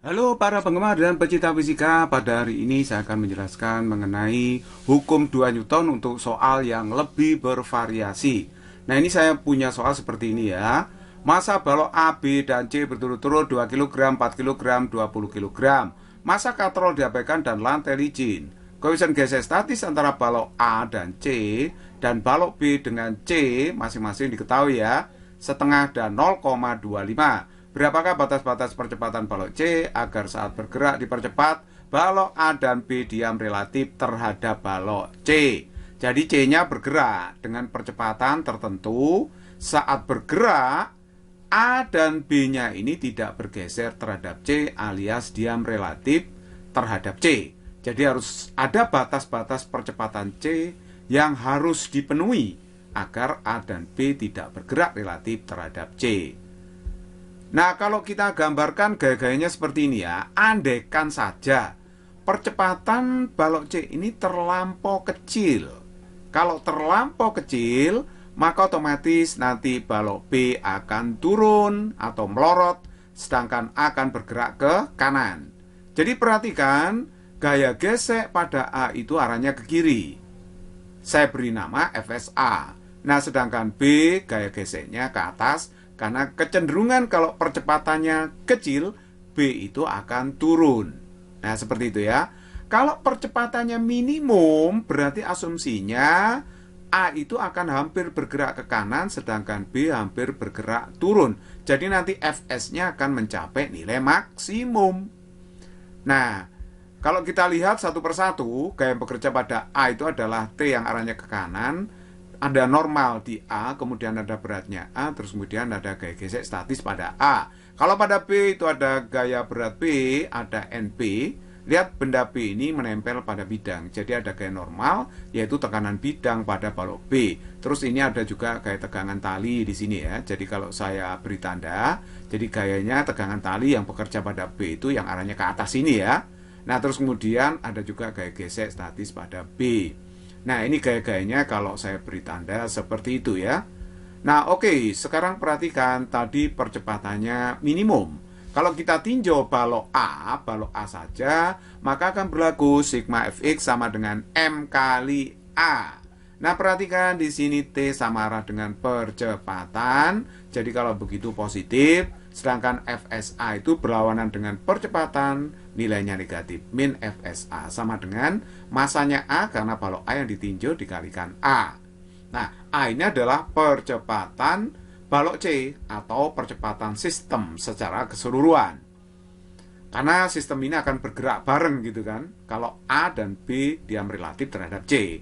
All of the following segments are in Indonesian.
Halo para penggemar dan pecinta fisika, pada hari ini saya akan menjelaskan mengenai hukum 2 Newton untuk soal yang lebih bervariasi. Nah, ini saya punya soal seperti ini ya. Massa balok A, B, dan C berturut-turut 2 kg, 4 kg, 20 kg. Massa katrol diabaikan dan lantai licin. Koefisien geser statis antara balok A dan C dan balok B dengan C masing-masing diketahui ya, setengah dan 0,25. Berapakah batas-batas percepatan balok C agar saat bergerak dipercepat balok A dan B diam relatif terhadap balok C. Jadi C-nya bergerak dengan percepatan tertentu. Saat bergerak A dan B-nya ini tidak bergeser terhadap C alias diam relatif terhadap C. Jadi harus ada batas-batas percepatan C yang harus dipenuhi agar A dan B tidak bergerak relatif terhadap C. Nah, kalau kita gambarkan gaya-gayanya seperti ini ya, andaikan saja percepatan balok C ini terlampau kecil. Kalau terlampau kecil, maka otomatis nanti balok B akan turun atau melorot, sedangkan A akan bergerak ke kanan. Jadi perhatikan, gaya gesek pada A itu arahnya ke kiri. Saya beri nama FSA. Nah, sedangkan B gaya geseknya ke atas, karena kecenderungan kalau percepatannya kecil, B itu akan turun. Nah, seperti itu ya. Kalau percepatannya minimum, berarti asumsinya A itu akan hampir bergerak ke kanan, sedangkan B hampir bergerak turun. Jadi nanti Fs-nya akan mencapai nilai maksimum. Nah, kalau kita lihat satu persatu, gaya yang bekerja pada A itu adalah T yang arahnya ke kanan, ada normal di A, kemudian ada beratnya A, terus kemudian ada gaya gesek statis pada A. Kalau pada B itu ada gaya berat B, ada NP. Lihat benda B ini menempel pada bidang. Jadi ada gaya normal, yaitu tekanan bidang pada balok B. Terus ini ada juga gaya tegangan tali di sini ya. Jadi kalau saya beri tanda, jadi gayanya tegangan tali yang bekerja pada B itu yang arahnya ke atas ini ya. Nah, terus kemudian ada juga gaya gesek statis pada B. Nah, ini gaya-gayanya kalau saya beri tanda seperti itu ya. Nah, oke, sekarang perhatikan tadi percepatannya minimum. Kalau kita tinjau balok A saja, maka akan berlaku sigma Fx sama dengan M kali A. Nah, perhatikan di sini T sama arah dengan percepatan. Jadi kalau begitu positif, sedangkan FSA itu berlawanan dengan percepatan, nilainya negatif. Min FSA sama dengan masanya A karena balok A yang ditinjau dikalikan A. Nah, A ini adalah percepatan balok C atau percepatan sistem secara keseluruhan. Karena sistem ini akan bergerak bareng gitu kan. Kalau A dan B diam relatif terhadap C.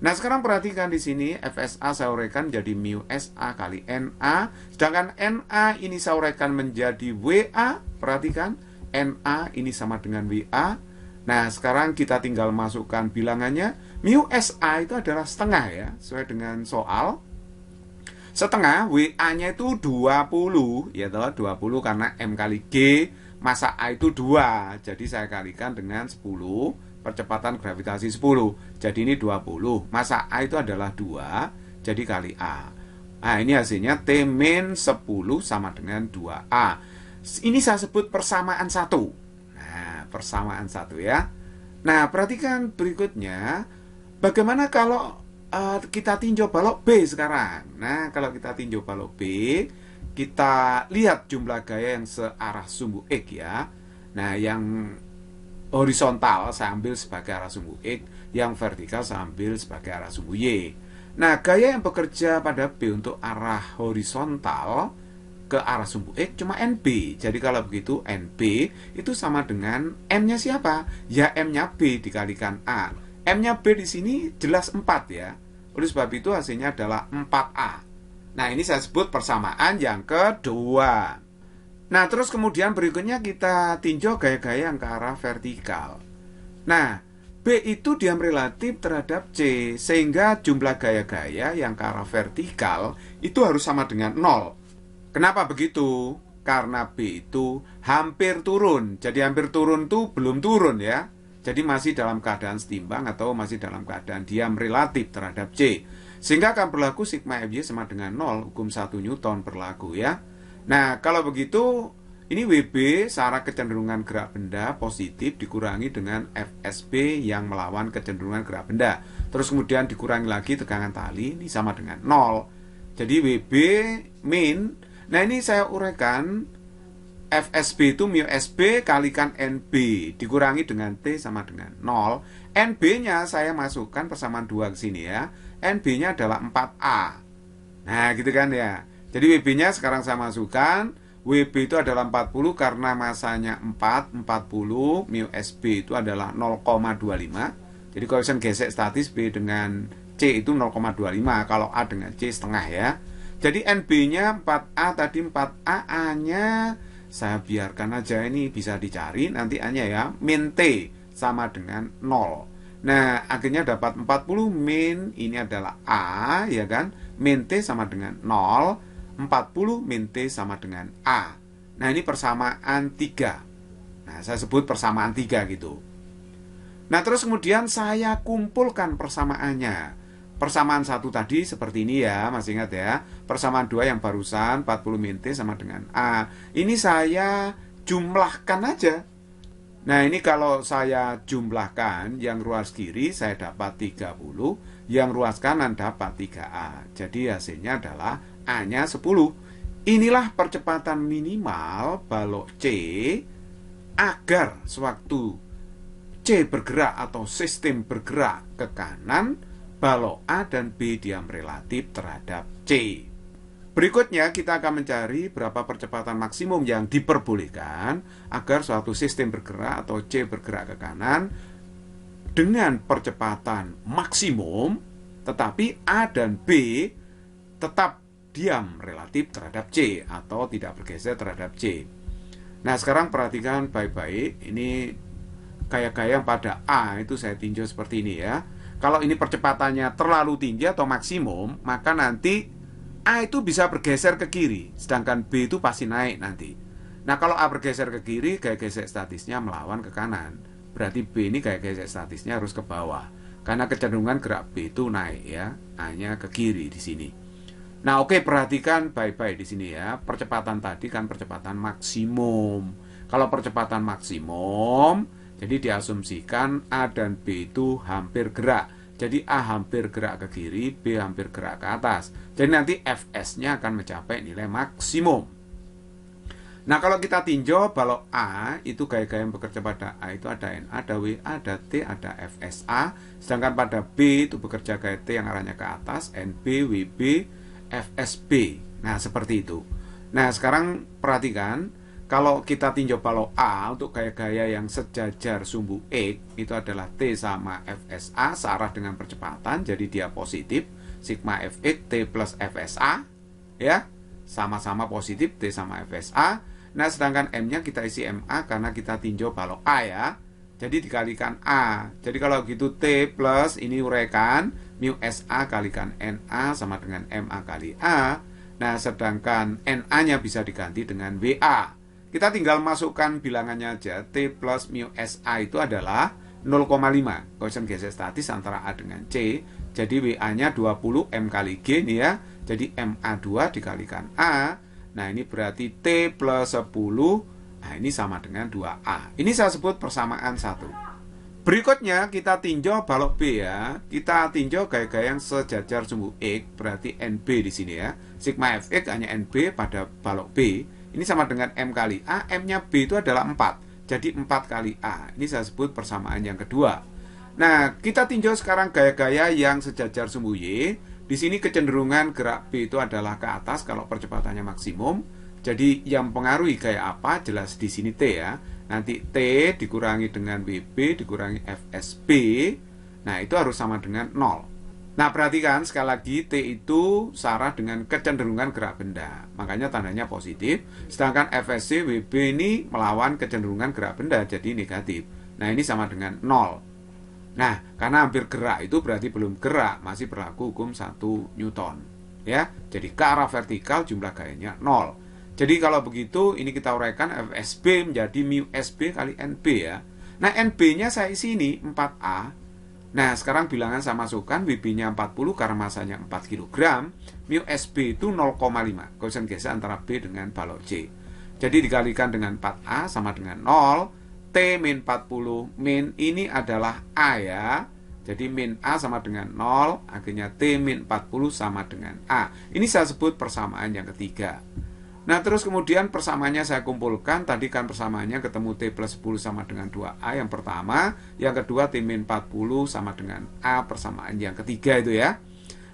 Nah, sekarang perhatikan di sini FSA saya uraikan jadi mu SA kali NA, sedangkan NA ini saya uraikan menjadi WA. Perhatikan, NA ini sama dengan WA. Nah, sekarang kita tinggal masukkan bilangannya. Mu SA itu adalah setengah ya, sesuai dengan soal. Setengah, WA-nya itu 20, ya toh, 20 karena M kali G, massa A itu 2. Jadi saya kalikan dengan 10. Percepatan gravitasi 10. Jadi ini 20. Massa A itu adalah 2. Jadi kali A. Nah, ini hasilnya T min 10 sama dengan 2A. Ini saya sebut persamaan 1. Nah, persamaan 1 ya. Nah, perhatikan berikutnya. Bagaimana kalau kita tinjau balok B sekarang? Nah, kalau kita tinjau balok B, kita lihat jumlah gaya yang searah sumbu X ya. Nah, yang horizontal saya ambil sebagai arah sumbu X, yang vertikal saya ambil sebagai arah sumbu Y. Nah, gaya yang bekerja pada B untuk arah horizontal ke arah sumbu X cuma NB. Jadi kalau begitu NB itu sama dengan M-nya siapa? Ya M-nya B dikalikan A. M-nya B di sini jelas 4 ya. Oleh sebab itu hasilnya adalah 4A. Nah, ini saya sebut persamaan yang kedua. Nah, terus kemudian berikutnya kita tinjau gaya-gaya yang ke arah vertikal. Nah, B itu diam relatif terhadap C, sehingga jumlah gaya-gaya yang ke arah vertikal itu harus sama dengan 0. Kenapa begitu? Karena B itu hampir turun. Jadi hampir turun itu belum turun ya. Jadi masih dalam keadaan setimbang atau masih dalam keadaan diam relatif terhadap C. Sehingga akan berlaku sigma Fy sama dengan 0, hukum 1 Newton berlaku ya. Nah, kalau begitu Ini WB secara kecenderungan gerak benda positif dikurangi dengan FSB yang melawan kecenderungan gerak benda. Terus kemudian dikurangi lagi tegangan tali, ini sama dengan 0. Jadi WB min. Nah ini saya uraikan, FSB itu mu SB kalikan NB dikurangi dengan T sama dengan 0. NB-nya saya masukkan persamaan 2 ke sini ya. NB-nya adalah 4A. Nah gitu kan ya. Jadi WB-nya sekarang saya masukkan. WB itu adalah 40 karena masanya 40 mu SB itu adalah 0,25. Jadi koefisien gesek statis B dengan C itu 0,25, kalau A dengan C setengah ya. Jadi NB-nya 4A tadi, 4A A-nya saya biarkan aja, ini bisa dicari nanti A-nya ya. Min T sama dengan 0. Nah, akhirnya dapat 40 min ini adalah A ya kan. Min T sama dengan 0. 40 min T sama dengan A. Nah ini persamaan 3. Nah saya sebut persamaan 3 gitu. Nah terus kemudian saya kumpulkan persamaannya. Persamaan 1 tadi seperti ini ya, masih ingat ya. Persamaan 2 yang barusan 40 min T sama dengan A. Ini saya jumlahkan aja. Nah ini kalau saya jumlahkan, yang ruas kiri saya dapat 30, yang ruas kanan dapat 3A. Jadi hasilnya adalah A-nya 10. Inilah percepatan minimal balok C agar sewaktu C bergerak atau sistem bergerak ke kanan, balok A dan B diam relatif terhadap C. Berikutnya kita akan mencari berapa percepatan maksimum yang diperbolehkan agar suatu sistem bergerak atau C bergerak ke kanan dengan percepatan maksimum, tetapi A dan B tetap diam relatif terhadap C atau tidak bergeser terhadap C. Nah sekarang perhatikan baik-baik, ini gaya-gaya pada A itu saya tinjau seperti ini ya. Kalau ini percepatannya terlalu tinggi atau maksimum, maka nanti A itu bisa bergeser ke kiri, sedangkan B itu pasti naik nanti. Nah kalau A bergeser ke kiri, gaya gesek statisnya melawan ke kanan. Berarti B ini gaya gesek statisnya harus ke bawah, karena kecenderungan gerak B itu naik ya, A-nya ke kiri di sini. Nah, oke, perhatikan baik-baik di sini ya. Percepatan tadi kan percepatan maksimum. Kalau percepatan maksimum, jadi diasumsikan A dan B itu hampir gerak. Jadi A hampir gerak ke kiri, B hampir gerak ke atas. Jadi nanti Fs-nya akan mencapai nilai maksimum. Nah, kalau kita tinjau balok A, itu gaya-gaya yang bekerja pada A itu ada NA, ada WA, ada T, ada FSA. Sedangkan pada B itu bekerja gaya T yang arahnya ke atas, NB, WB, FSB. Nah seperti itu. Nah sekarang perhatikan, kalau kita tinjau balok A untuk gaya-gaya yang sejajar sumbu X itu adalah T sama FSA searah dengan percepatan, jadi dia positif. Sigma Fx T plus FSA ya, sama-sama positif T sama FSA. Nah sedangkan M-nya kita isi MA karena kita tinjau balok A ya. Jadi dikalikan A. Jadi kalau gitu T plus ini uraikan mu SA kalikan NA sama dengan MA kali A. Nah sedangkan NA-nya bisa diganti dengan WA. Kita tinggal masukkan bilangannya aja. T plus mu SA itu adalah 0,5. Koefisien gesek statis antara A dengan C. Jadi WA-nya 20 M kali G nih ya. Jadi MA2 dikalikan A. Nah ini berarti T plus 10. Nah ini sama dengan 2A. Ini saya sebut persamaan 1. Berikutnya kita tinjau balok B ya. Kita tinjau gaya-gaya yang sejajar sumbu X, berarti NB di sini ya. Sigma Fx hanya NB pada balok B. Ini sama dengan M kali A. M-nya B itu adalah 4. Jadi 4 kali A. Ini saya sebut persamaan yang kedua. Nah, kita tinjau sekarang gaya-gaya yang sejajar sumbu Y. Di sini kecenderungan gerak B itu adalah ke atas kalau percepatannya maksimum. Jadi yang pengaruhi gaya apa? Jelas di sini T ya. Nanti T dikurangi dengan WB dikurangi FSB. Nah itu harus sama dengan 0. Nah perhatikan sekali lagi, T itu searah dengan kecenderungan gerak benda, makanya tandanya positif. Sedangkan FSC WB ini melawan kecenderungan gerak benda, jadi negatif. Nah ini sama dengan 0. Nah karena hampir gerak itu berarti belum gerak, masih berlaku hukum 1 Newton ya. Jadi ke arah vertikal jumlah gayanya 0. Jadi kalau begitu ini kita uraikan FSB menjadi mu SB kali NB ya. Nah NB-nya saya isi ini 4A. Nah sekarang bilangan saya masukkan, WB-nya 40 karena masanya 4 kg. Mu SB itu 0,5. Koefisien gesek antara B dengan balok C. Jadi dikalikan dengan 4A sama dengan 0. T min 40 min ini adalah A ya. Jadi min A sama dengan 0. Akhirnya T min 40 sama dengan A. Ini saya sebut persamaan yang ketiga. Nah terus kemudian persamaannya saya kumpulkan. Tadi kan persamaannya ketemu T plus 10 sama dengan 2A yang pertama. Yang kedua T min 40 sama dengan A, persamaan yang ketiga itu ya.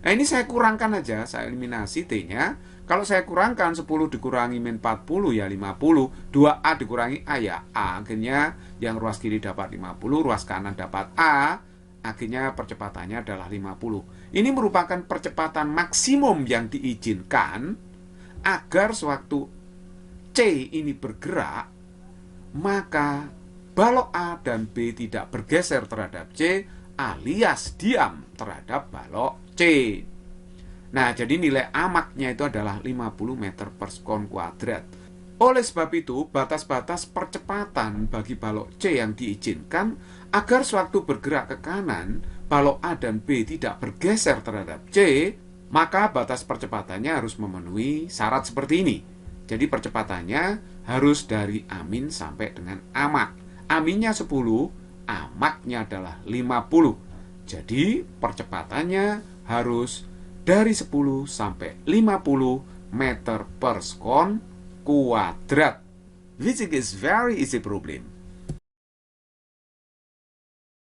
Nah ini saya kurangkan aja. Saya eliminasi T-nya. Kalau saya kurangkan 10 dikurangi min 40 ya 50. 2A dikurangi A ya A. Akhirnya yang ruas kiri dapat 50, ruas kanan dapat A. Akhirnya percepatannya adalah 50. Ini merupakan percepatan maksimum yang diizinkan agar sewaktu C ini bergerak, maka balok A dan B tidak bergeser terhadap C alias diam terhadap balok C. Nah, jadi nilai amaknya itu adalah 50 meter per sekon kuadrat. Oleh sebab itu, batas-batas percepatan bagi balok C yang diizinkan agar sewaktu bergerak ke kanan, balok A dan B tidak bergeser terhadap C, maka batas percepatannya harus memenuhi syarat seperti ini. Jadi percepatannya harus dari amin sampai dengan amak. Aminnya 10, amaknya adalah 50. Jadi percepatannya harus dari 10 sampai 50 meter per sekon kuadrat. Which is very easy problem.